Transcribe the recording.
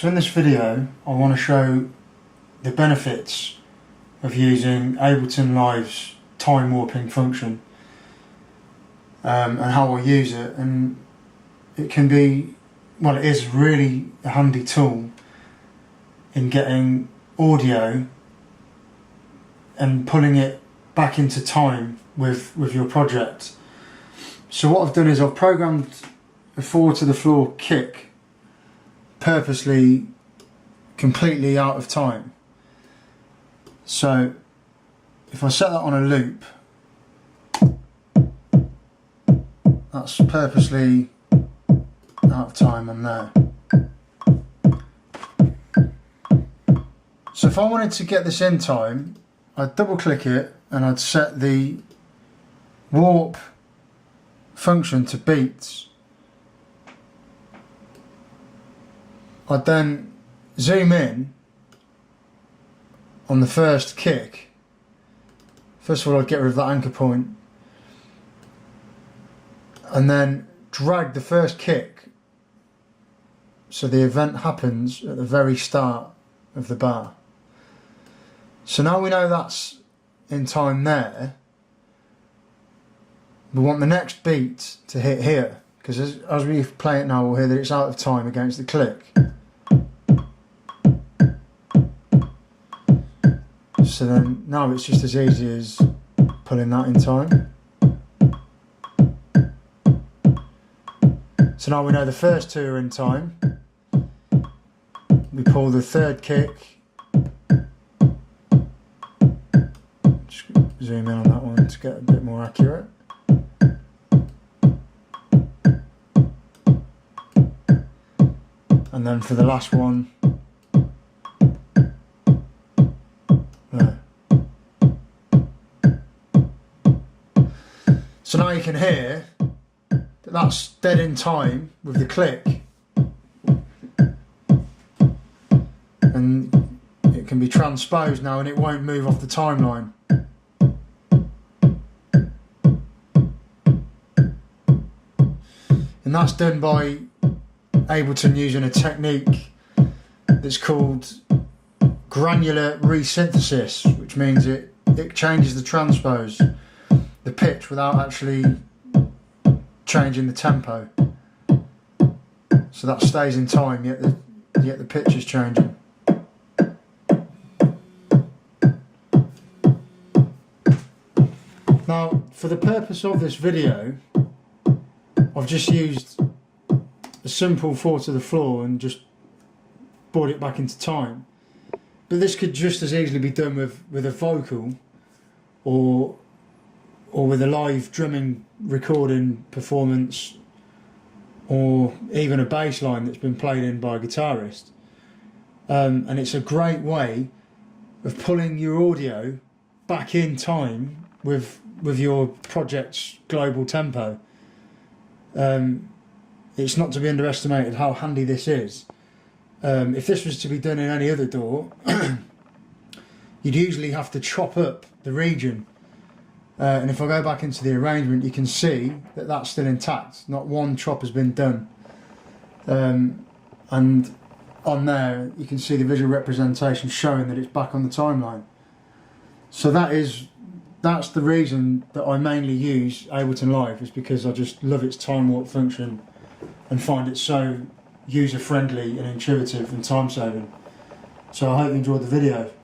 So in this video I want to show the benefits of using Ableton Live's time warping function and how I use it, and it can be, well, it is really a handy tool in getting audio and pulling it back into time with your project. So what I've done is I've programmed a 4 to the floor kick purposely completely out of time. So if I set that on a loop, that's purposely out of time on there. So if I wanted to get this in time, I'd double click it and I'd set the warp function to beats. I'd then zoom in on the first kick. First of all, I'd get rid of that anchor point and then drag the first kick so the event happens at the very start of the bar. So now we know that's in time there, we want the next beat to hit here, because as we play it now we'll hear that it's out of time against the click. So then now it's just as easy as pulling that in time. So now we know the first two are in time. We pull the third kick. Just zoom in on that one to get a bit more accurate. And then for the last one, there. So now you can hear that that's dead in time with the click, and it can be transposed now and it won't move off the timeline. And that's done by Ableton using a technique that's called granular resynthesis, which means it changes the transpose, the pitch, without actually changing the tempo. So that stays in time, yet the pitch is changing. Now, for the purpose of this video, I've just used a simple 4 to the floor and just brought it back into time. But this could just as easily be done with a vocal or with a live drumming recording performance, or even a bass line that's been played in by a guitarist. And it's a great way of pulling your audio back in time with your project's global tempo. It's not to be underestimated how handy this is. If this was to be done in any other DAW, you'd usually have to chop up the region. And if I go back into the arrangement, you can see that that's still intact. Not one chop has been done. And on there, you can see the visual representation showing that it's back on the timeline. So that's the reason that I mainly use Ableton Live, is because I just love its time warp function and find it so user friendly and intuitive and time saving. So I hope you enjoyed the video.